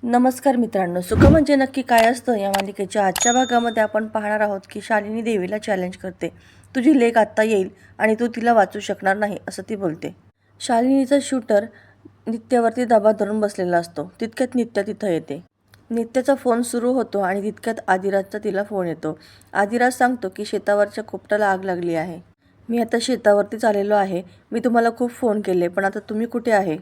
नमस्कार मित्रांनो, सुख म्हणजे नक्की काय असतं या मालिकेच्या आजच्या भागामध्ये आपण पाहणार आहोत की शालिनी देवीला चॅलेंज करते. तुझी लेक आत्ता येईल आणि तू तिला वाचू शकणार नाही असं ती बोलते. शालिनीचा शूटर नित्यावरती दबा धरून बसलेला असतो. तितक्यात नित्या तिथं येते. नित्याचा फोन सुरू होतो आणि तितक्यात आदिराजचा तिला फोन येतो. आदिराज सांगतो की शेतावरच्या खोपटाला आग लागली आहे. मी आता शेतावरतीच आलेलो आहे. मी तुम्हाला खूप फोन केले पण आता तुम्ही कुठे आहे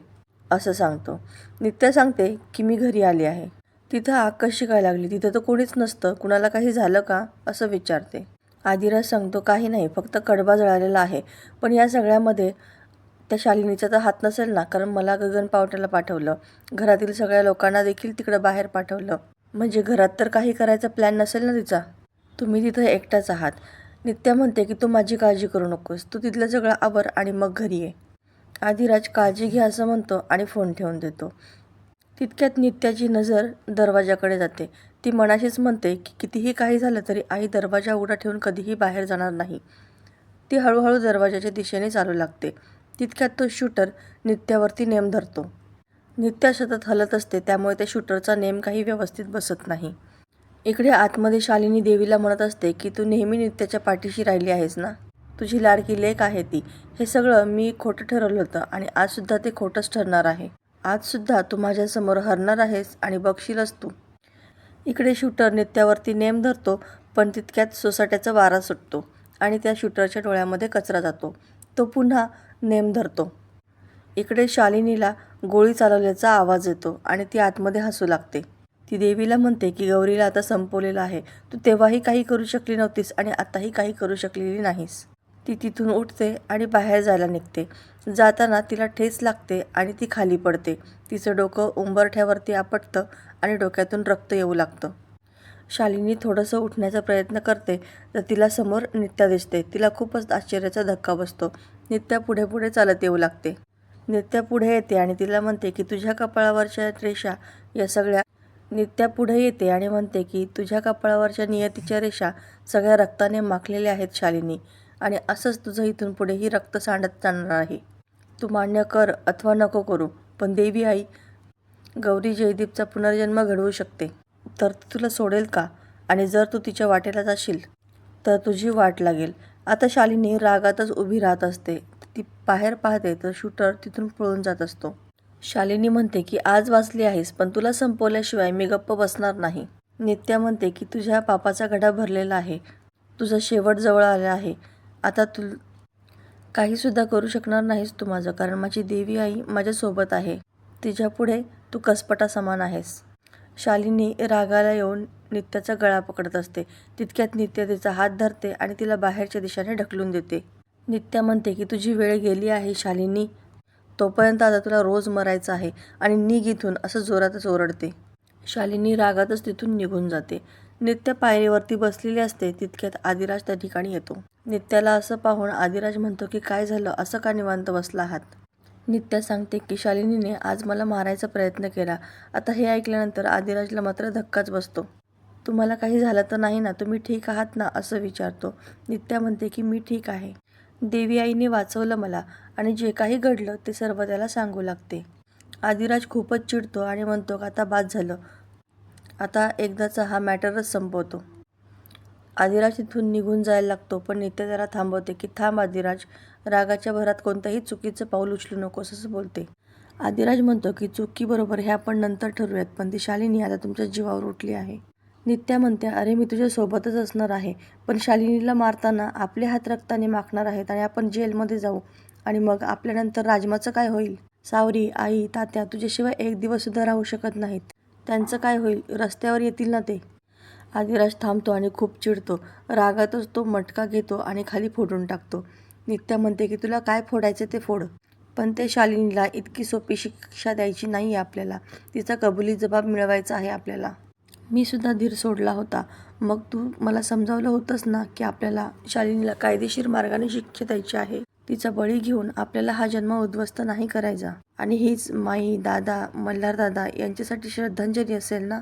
असं सांगतो. नित्या सांगते की मी घरी आली आहे. तिथं आग कशी काय लागली? तिथं तर कोणीच नसतं. कुणाला काही झालं का असं विचारते. आदिराज सांगतो काही नाही, फक्त कडबा जळालेला आहे. पण या सगळ्यामध्ये त्या शालिनीचा तर हात नसेल ना, कारण मला गगन पावट्याला पाठवलं, घरातील सगळ्या लोकांना देखील तिकडं बाहेर पाठवलं. म्हणजे घरात तर काही करायचा प्लॅन नसेल ना तिचा. तुम्ही तिथं एकटाच आहात. नित्या म्हणते की तू माझी काळजी करू नकोस, तू तिथलं सगळं आवर आणि मग घरी ये. आदिराज काळजी घे असं म्हणतो आणि फोन ठेवून देतो. तितक्यात नित्याची नजर दरवाजाकडे जाते. ती मनाशीच म्हणते की कितीही काही झालं तरी आई दरवाजा उघडा ठेवून कधीही बाहेर जाणार नाही. ती हळूहळू दरवाजाच्या दिशेने चालू लागते. तितक्यात तो शूटर नित्यावरती नेम धरतो. नित्या सतत हलत असते, त्यामुळे त्या शूटरचा नेम काही व्यवस्थित बसत नाही. इकडे आतमध्ये शालिनी देवीला म्हणत असते की तू नेहमी नित्याच्या पाठीशी राहिली आहेस ना, तुझी लाडकी लेक आहे ती. हे सगळं मी खोटं ठरवलं होतं आणि आजसुद्धा ते खोटंच ठरणार आहे. आजसुद्धा तू माझ्यासमोर हरणार आहेस आणि बघशीलच तू. इकडे शूटर नित्यावरती नेम धरतो, पण तितक्यात सोसाट्याचा वारा सुटतो आणि त्या शूटरच्या डोळ्यामध्ये कचरा जातो. तो पुन्हा नेम धरतो. इकडे शालिनीला गोळी चालवल्याचा आवाज येतो आणि ती आतमध्ये हसू लागते. ती देवीला म्हणते की गौरीला आता संपवलेलं आहे. तू तेव्हाही काही करू शकली नव्हतीस आणि आताही काही करू शकलेली नाहीस. ती तिथून उठते आणि बाहेर जायला निघते. जाताना तिला ठेच लागते आणि ती खाली पडते. तिचं डोकं उंबरठ्यावरती आपटतं आणि डोक्यातून रक्त येऊ लागतं. शालिनी थोडंसं उठण्याचा प्रयत्न करते तर तिला समोर नित्या दिसते. तिला खूपच आश्चर्याचा धक्का बसतो. नित्या पुढे पुढे चालत येऊ लागते. नित्या पुढे येते आणि तिला म्हणते की तुझ्या कपाळावरच्या रेषा या सगळ्या नित्या पुढे येते आणि म्हणते की तुझ्या कपाळावरच्या नियतीच्या रेषा सगळ्या रक्ताने माखलेल्या आहेत शालिनी, आणि असंच तुझं इथून पुढेही रक्त सांडत जाणार आहे. तू मान्य कर अथवा नको करू, पण देवी आई गौरी जयदीपचा पुनर्जन्म घडवू शकते. तर ती तुला सोडेल का? आणि जर तू तिच्या वाटेला जाशील तर तुझी वाट लागेल. आता शालिनी रागातच उभी राहत असते. ती बाहेर पाहते तर शूटर तिथून पळून जात असतो. शालिनी म्हणते की आज वाचली आहेस, पण तुला संपवल्याशिवाय मी गप्प बसणार नाही. नित्या म्हणते की तुझ्या पापाचा घडा भरलेला आहे. तुझा शेवट जवळ आला आहे. आता तू काहीसुद्धा करू शकणार नाहीस तू माझं, कारण माझी देवी आई माझ्यासोबत आहे. तिच्यापुढे तू कसपटा समान आहेस. शालिनी रागाला येऊन नित्याचा गळा पकडत असते. तितक्यात नित्या तिचा हात धरते आणि तिला बाहेरच्या दिशेने ढकलून देते. नित्या म्हणते की तुझी वेळ गेली आहे शालिनी. तोपर्यंत आता तुला रोज मरायचं आहे आणि निघ इथून असं जोरातच ओरडते. शालिनी रागातच तिथून निघून जाते. नित्या पायरीवरती बसलेली असते. तितक्यात आदिराज त्या ठिकाणी येतो. नित्याला असं पाहून आदिराज म्हणतो की काय झालं, असं का निवांत बसला आहात? नित्या सांगते की शालिनीने आज मला मारायचा प्रयत्न केला. आता हे ऐकल्यानंतर आदिराजला मात्र धक्काच बसतो. तुम्हाला काही झालं तर नाही ना? तुम्ही ठीक आहात ना असं विचारतो. नित्या म्हणते की मी ठीक आहे. देवी आईने वाचवलं मला आणि जे काही घडलं ते सर्व त्याला सांगू लागते. आदिराज खूपच चिडतो आणि म्हणतो आता बाद झालं. आता एकदाचा हा मॅटरच संपवतो. आदिराज तिथून निघून जायला लागतो, पण नित्या त्याला थांबवते की थांब आदिराज, रागाच्या भरात कोणतंही चुकीचं पाऊल उचलू नकोस असं बोलते. आदिराज म्हणतो की चुकी बरोबर हे आपण नंतर ठरवूयात, पण ती शालिनी आता तुमच्या जीवावर उठली आहे. नित्या म्हणते अरे मी तुझ्या सोबतच असणार आहे, पण शालिनीला मारताना आपले हात रक्ताने माखणार आहेत आणि आपण जेलमध्ये जाऊ, आणि मग आपल्यानंतर राजमाचं काय होईल? सावरी, आई, तात्या तुझ्याशिवाय एक दिवस सुद्धा राहू शकत नाहीत. त्यांचं काय होईल? रस्त्यावर येतील ना ते. आदिराज थांबतो आणि खूप चिडतो. रागातच तो मटका घेतो आणि खाली फोडून टाकतो. नित्या म्हणते की तुला काय फोडायचं ते फोड, पण ते शालिनीला इतकी सोपी शिक्षा द्यायची नाही आहे आपल्याला. तिचा कबुली जबाब मिळवायचा आहे आपल्याला. मी सुद्धा धीर सोडला होता. मग तू मला समजावलं होतंस ना की आपल्याला शालिनीला कायदेशीर मार्गाने शिक्षा द्यायची आहे. तिचा बळी घेऊन आपल्याला हा जन्म उद्ध्वस्त नाही करायचा. आणि हीच माई, दादा, मल्हार दादा यांच्यासाठी श्रद्धांजली असेल ना?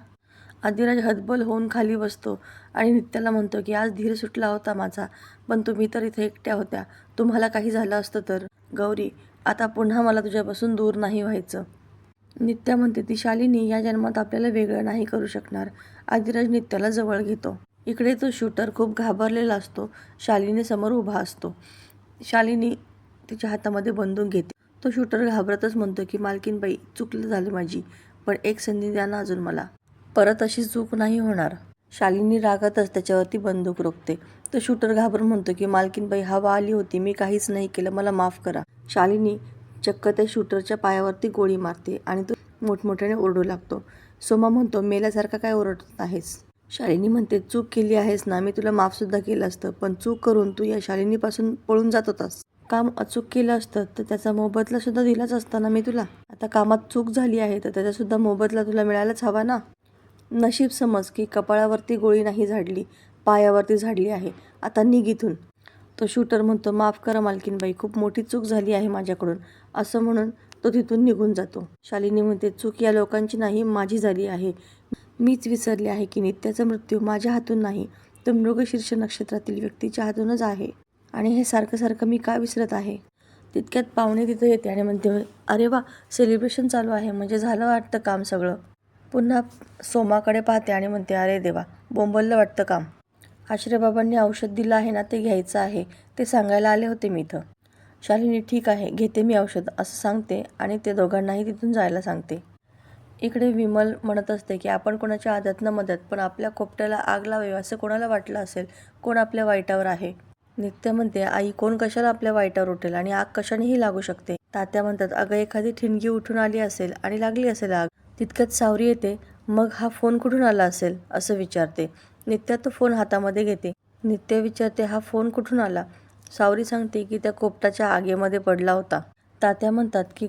आदिराज हतबल होऊन खाली बसतो आणि नित्याला म्हणतो की आज धीर सुटला होता माझा, पण तुम्ही तर इथे एकट्या होत्या. तुम्हाला काही झालं असतं तर? गौरी, आता पुन्हा मला तुझ्यापासून दूर नाही व्हायचं. नित्या म्हणते ती शालिनी या जन्मात आपल्याला वेगळं नाही करू शकणार. आदिराज नित्याला जवळ घेतो. इकडे तो शूटर खूप घाबरलेला असतो. शालिनी समोर उभा असतो. शालिनी तिच्या हातामध्ये बंदूक घेते. तो शूटर घाबरतच म्हणतो की मालकीनबाई, चुकलं झाली माझी, पण एक संधी द्या ना अजून मला. परत अशी चूक नाही होणार. शालिनी रागातच त्याच्यावरती बंदूक रोखते. तो शूटर घाबरून म्हणतो की मालकीनबाई, हवा आली होती, मी काहीच नाही केलं, मला माफ करा. शालिनी चक्क त्या शूटरच्या पायावरती गोळी मारते आणि तो मोठमोठ्याने ओरडू लागतो. सोमा म्हणतो, मेल्यासारखा काय ओरडत आहेस? शालिनी म्हणते, चूक केली आहेस ना, मी तुला माफसुद्धा केलं असतं, पण चूक करून तू या शालिनीपासून पळून जात होतास. काम अचूक केलं असतं तर त्याचा मोबदला सुद्धा दिलाच असता ना मी तुला. आता कामात चूक झाली आहे तर त्याचा सुद्धा मोबदला तुला मिळायलाच हवा ना. नशीब समज की कपाळावरती गोळी नाही झाडली, पायावरती झाडली आहे. आता निघ इथून. तो शूटर म्हणतो, माफ करा मालकीनबाई, खूप मोठी चूक झाली आहे माझ्याकडून. असं म्हणून तो तिथून निघून जातो. शालिनी म्हणते, चूक या लोकांची नाही, माझी झाली आहे. मीच विसरले आहे की नित्याचा मृत्यू माझ्या हातून नाही, तो मृगशीर्ष नक्षत्रातील व्यक्तीच्या हातूनच आहे. आणि हे सारखं सारखं मी का विसरत आहे? तितक्यात पाहुणे तिथं येते आणि म्हणते, अरे वा, सेलिब्रेशन चालू आहे, म्हणजे झालं वाटतं काम सगळं. पुन्हा सोमाकडे पाहते आणि म्हणते, अरे देवा, बोंबललं वाटतं काम. आश्रयबाबांनी औषध दिलं आहे ना, ते घ्यायचं आहे, ते सांगायला आले होते मी इथं. शालिनी, ठीक आहे, घेते मी औषध, असं सांगते आणि ते दोघांनाही तिथून जायला सांगते. इकडे विमल म्हणत असते की आपण कोणाच्या आदत न मदत, पण आपल्या खोपट्याला आग लावावी असं कोणाला वाटलं असेल? कोण आपल्या वाईटावर आहे? नित्या म्हणते, आई, कोण कशाला आपल्या वाईटावर उठेल आणि आग कशानेही लागू शकते. तात्या म्हणतात, अगं, एखादी ठिणगी उठून आली असेल आणि लागली असेल आग. तितक्यात सावरी येते. मग हा फोन कुठून आला असेल असं विचारते. नित्या तो फोन हातामध्ये घेते. नित्या विचारते, हा फोन कुठून आला? सावरी सांगते की त्या कोपटाच्या आगीमध्ये पडला होता. तात्या म्हणतात की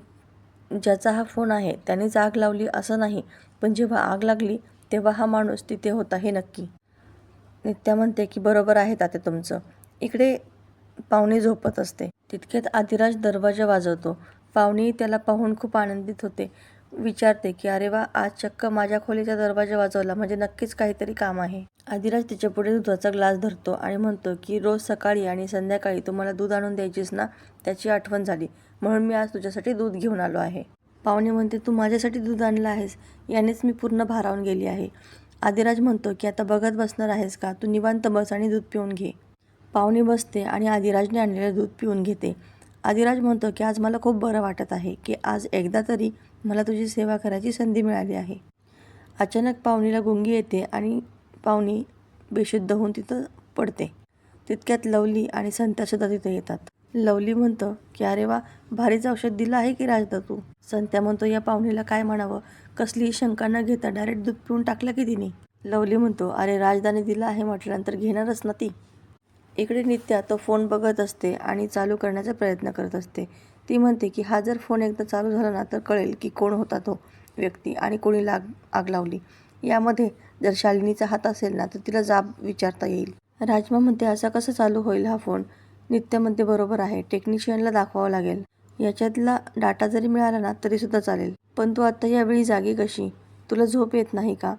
ज्याचा हा फोन आहे त्यानेच आग लावली असं नाही, पण जेव्हा आग लागली तेव्हा हा माणूस तिथे होता हे नक्की. नित्या म्हणते की बरोबर आहे तात्या तुमचं. इकडे पाहुणी झोपत असते. तितक्यात आदिराज दरवाजा वाजवतो. पाहुणी त्याला पाहून खूप आनंदित होते. विचारते की अरे वा, आज चक्क माझ्या खोलीचा दरवाजा वाजवला, म्हणजे नक्कीच काहीतरी काम आहे. आदिराज तिच्या पुढे दुधाचा ग्लास धरतो आणि म्हणतो की रोज सकाळी आणि संध्याकाळी तुम्हाला दूध आणून द्यायचीस ना, त्याची आठवण झाली, म्हणून मी आज तुझ्यासाठी दूध घेऊन आलो आहे. पाहुणे म्हणते, तू माझ्यासाठी दूध आणलं आहेस, यानेच मी पूर्ण भारावून गेली आहे. आदिराज म्हणतो की आता बघत बसणार आहेस का, तू निवांत बस आणि दूध पिऊन घे. पाहुणी बसते आणि आदिराजने आणलेलं दूध पिऊन घेते. आदिराज म्हणतो की आज मला खूप बरं वाटत आहे की आज एकदा तरी मला तुझी सेवा करायची संधी मिळाली आहे. अचानक पाहुणीला गुंगी येते आणि पाहुणी बेशुद्ध होऊन तिथं पडते. तितक्यात लवली आणि संत्यासुद्धा तिथे येतात. लवली म्हणतो की अरे वा, भारीच औषध दिलं आहे की राजदा तू. संत्या म्हणतो, या पाहुणीला काय म्हणावं, कसलीही शंका न घेता डायरेक्ट दूध पिऊन टाकलं की तिने. लवली म्हणतो, अरे राजदाने दिलं आहे म्हटल्यानंतर घेणारच ना ती. इकडे नित्या तो फोन बघत असते आणि चालू करण्याचा प्रयत्न करत असते. ती म्हणते की हा जर फोन एकदा चालू झाला ना तर कळेल की कोण होता तो व्यक्ती आणि कोणी आग लावली. यामध्ये जर शालिनीचा हात असेल ना तर तिला जाब विचारता येईल. राजमा म्हणते, असा कसं चालू होईल हा फोन? नित्या म्हणते, बरोबर आहे, टेक्निशियनला दाखवावं लागेल. याच्यातला डाटा जरी मिळाला ना तरीसुद्धा चालेल, पण तू आत्ता यावेळी जागी कशी? तुला झोप येत नाही का?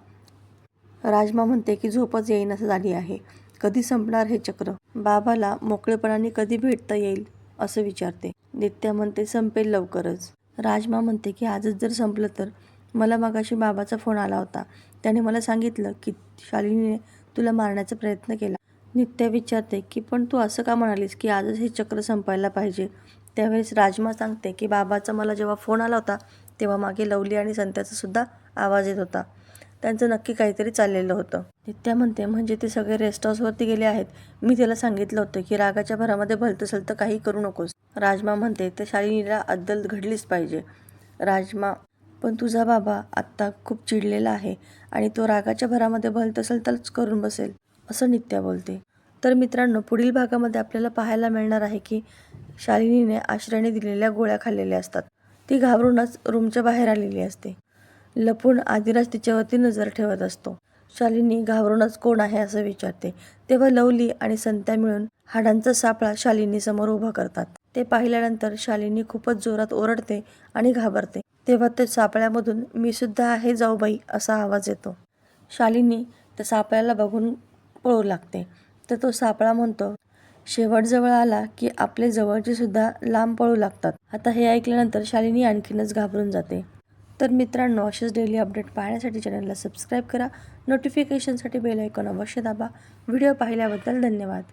राजमा म्हणते की झोपच येईनासं झाली आहे. कधी संपणार हे चक्र? बाबाला मोकळेपणाने कधी भेटता येईल असं विचारते. नित्या म्हणते, संपेल लवकरच. राजमा म्हणते की आजच जर संपलं तर? मला मगाशी बाबाचा फोन आला होता, त्याने मला सांगितलं की शालिनीने तुला मारण्याचा प्रयत्न केला. नित्या विचारते की पण तू असं का म्हणालीस की आजच हे चक्र संपायला पाहिजे? त्यावेळेस राजमा सांगते की बाबाचा मला जेव्हा फोन आला होता तेव्हा मागे लवली आणि संत्याचा सुद्धा आवाज येत होता. त्यांचं नक्की काहीतरी चाललेलं होतं. नित्या म्हणते, म्हणजे ते सगळे रेस्ट हाऊसवरती गेले आहेत. मी त्याला सांगितलं होतं की रागाच्या भरामध्ये भलतं काही करू नकोस. राजमा म्हणते, ते शालिनीला अद्दल घडलीच पाहिजे. राजमा, पण तुझा बाबा आत्ता खूप चिडलेला आहे आणि तो रागाच्या भरामध्ये भलतंच करून बसेल असं नित्या बोलते. तर मित्रांनो, पुढील भागामध्ये आपल्याला पाहायला मिळणार आहे की शालिनीने आश्रयाने दिलेल्या गोळ्या खाल्लेल्या असतात. ती घाबरूनच रूमच्या बाहेर आलेली असते. लपून आदिराज तिच्यावरती नजर ठेवत असतो. शालिनी घाबरूनच कोण आहे असं विचारते. तेव्हा लवली आणि संत्या मिळून हाडांचा सापळा शालिनी समोर उभा करतात. ते पाहिल्यानंतर शालिनी खूपच जोरात ओरडते आणि घाबरते. तेव्हा त्या सापळ्यामधून, मी सुद्धा आहे जाऊबाई, असा आवाज येतो. शालिनी त्या सापळ्याला बघून पळू लागते. तर तो सापळा म्हणतो, शेवट जवळ आला की आपले जवळचे सुद्धा लांब पळू लागतात. आता हे ऐकल्यानंतर शालिनी आणखीनच घाबरून जाते. तर मित्रांनो, असेच डेली अपडेट पाहण्यासाठी चॅनलला सबस्क्राईब करा. नोटिफिकेशनसाठी बेल आयकॉन अवश्य दाबा. व्हिडिओ पाहिल्याबद्दल धन्यवाद.